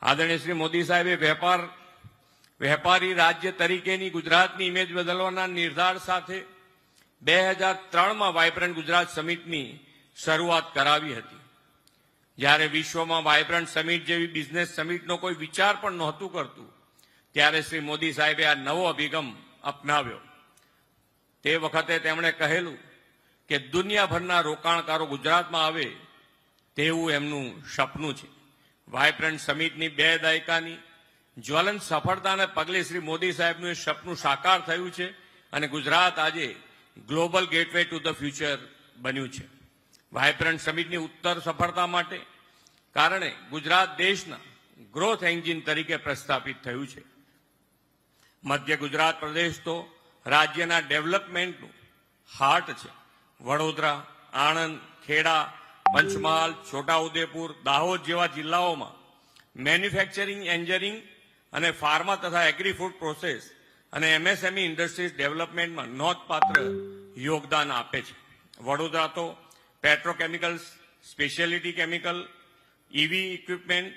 આદરણીય શ્રી મોદી સાહેબે વેપારી રાજ્ય તરીકેની ગુજરાતની ઇમેજ બદલવાના નિર્ધાર સાથે 2003માં વાઇબ્રન્ટ ગુજરાત સમિટની શરૂઆત કરાવી હતી. જ્યારે વિશ્વમાં વાઇબ્રન્ટ સમિટ જેવી બિઝનેસ સમિટનો કોઈ વિચાર પણ નહોતું કરતું, ત્યારે શ્રી મોદી સાહેબે આ નવો અભિગમ અપનાવ્યો. તે વખતે તેમણે કહેલું કે દુનિયાભરના રોકાણકારો ગુજરાતમાં આવે તેવું એમનું સપનું છે. વાઇબ્રન્ટ સમિટની 2 દાયકાની જ્વલંત સફળતાને પગલે શ્રી મોદી સાહેબનું એ સપનું સાકાર થયું છે અને ગુજરાત આજે global gateway to the future બન્યું છે. વાઇબ્રન્ટ સમિટની ઉત્તર સફળતા માટે કારણે ગુજરાત દેશના ગ્રોથ એન્જિન તરીકે પ્રસ્થાપિત થયું છે. મધ્ય ગુજરાત પ્રદેશ તો રાજ્યના ડેવલપમેન્ટનું હાર્ટ છે. વડોદરા, આણંદ, ખેડા, પંચમહાલ, છોટાઉદેપુર, દાહોદ જેવા જિલ્લાઓમાં મેન્યુફેક્ચરિંગ, એન્જિનિયરિંગ અને ફાર્મા તથા એગ્રી ફૂડ પ્રોસેસ અને એમએસએમઈ ઇન્ડસ્ટ્રીઝ ડેવલપમેન્ટમાં નોંધપાત્ર યોગદાન આપે છે. વડોદરા તો petrochemicals, speciality chemical, EV equipment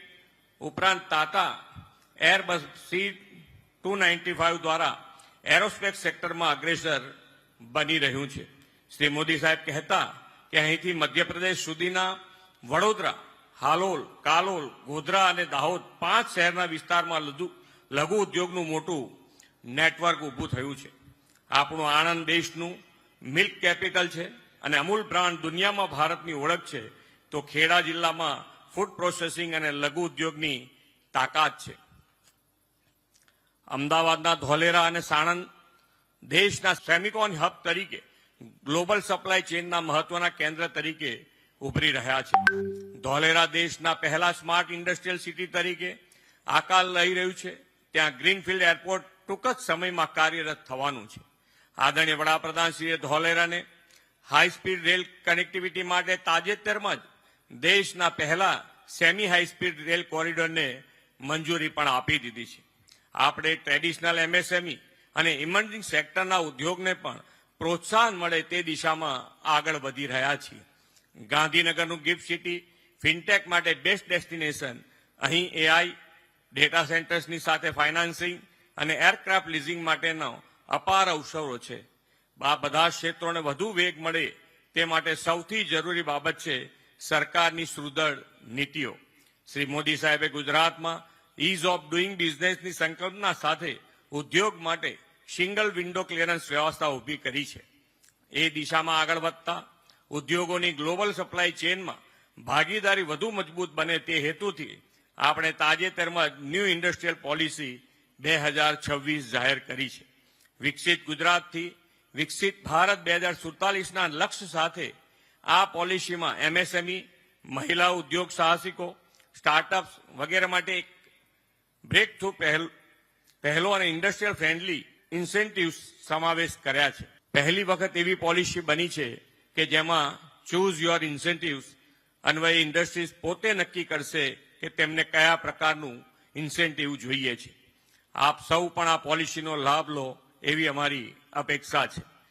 ઉપરાંત તાતા એરબસ C295 દ્વારા એરોસ્પેસ સેક્ટરમાં અગ્રેસર બની રહ્યું છે. શ્રી મોદી સાહેબ કહેતા કે અહીંથી મધ્યપ્રદેશ સુધીના વડોદરા, હાલોલ, કાલોલ, ગોધરા અને દાહોદ 5 શહેરના વિસ્તારમાં લઘુ ઉદ્યોગનું મોટું નેટવર્ક ઊભું થયું છે. આપણું આણંદ દેશનું મિલ્ક કેપિટલ છે અને અમૂલ બ્રાન્ડ દુનિયામાં ભારતની ઓળખ છે, તો ખેડા જિલ્લામાં ફૂડ પ્રોસેસિંગ અને લઘુ ઉદ્યોગની તાકાત છે. અમદાવાદના ધોલેરા અને સાણંદ દેશના સેમિકોન હબ તરીકે ગ્લોબલ સપ્લાય ચેઇનના મહત્વના કેન્દ્ર તરીકે ઉભરી રહ્યા છે. ધોલેરા દેશના પહેલા સ્માર્ટ ઇન્ડસ્ટ્રીયલ સિટી તરીકે આકાર લઈ રહ્યું છે. ત્યાં ગ્રીનફિલ્ડ એરપોર્ટ ટૂંક જ સમયમાં કાર્યરત થવાનું છે. આદરણીય વડાપ્રધાનશ્રીએ ધોલેરાને હાઈ સ્પીડ રેલ કનેક્ટિવિટી માટે તાજેતરમાં જ દેશના પહેલા સેમી હાઈ સ્પીડ રેલ કોરિડોરને મંજૂરી પણ આપી દીધી છે. આપણે ટ્રેડિશનલ એમએસએમઈ અને ઇમર્જિંગ સેક્ટરના ઉદ્યોગને પણ પ્રોત્સાહન મળે તે દિશામાં આગળ વધી રહ્યા છીએ. ગાંધીનગરનું ગિફ્ટ સિટી ફિનટેક માટે બેસ્ટ ડેસ્ટિનેશન. અહીં એઆઈ, ડેટા સેન્ટર્સની સાથે ફાઇનાન્સિંગ અને એરક્રાફ્ટ લીઝિંગ માટેનો અપાર અવસરો છે. આ બધા ક્ષેત્રોને વધુ વેગ મળે તે માટે સૌથી જરૂરી બાબત છે સરકારની સુદૃઢ નીતિઓ. શ્રી મોદી સાહેબે ગુજરાતમાં ઇઝ ઓફ ડુઇંગ બિઝનેસની સંકલ્પના સાથે ઉદ્યોગ માટે સિંગલ વિન્ડો ક્લિયરન્સ વ્યવસ્થા ઊભી કરી છે. એ દિશામાં આગળ વધતા ઉદ્યોગોની ગ્લોબલ સપ્લાય ચેઇનમાં ભાગીદારી વધુ મજબૂત બને તે હેતુથી આપણે તાજેતરમાં ન્યૂ ઇન્ડસ્ટ્રીયલ પોલિસી 2026 જાહેર કરી છે. વિકસિત ગુજરાતથી વિકસિત ભારત 2047ના લક્ષ્ય સાથે આ પોલિસીમાં એમએસએમઈ, મહિલા ઉદ્યોગ સાહસિકો, સ્ટાર્ટઅપ્સ વગેરે માટે એક બ્રેક થ્રુ પહેલો અને ઇન્ડસ્ટ્રીયલ ફ્રેન્ડલી ઇન્સેન્ટિવ્સ સમાવેશ કર્યા છે. પહેલી વખત એવી પોલિસી બની છે કે જેમાં ચૂઝ યોર ઇન્સેન્ટિવ્સ અન્વયે ઇન્ડસ્ટ્રીઝ પોતે નક્કી કરશે કે તેમને કયા પ્રકારનું ઇન્સેન્ટિવ જોઈએ છે. આપ સૌ પણ આ પોલિસીનો લાભ લો એવી અમારી અપેક્ષા છે.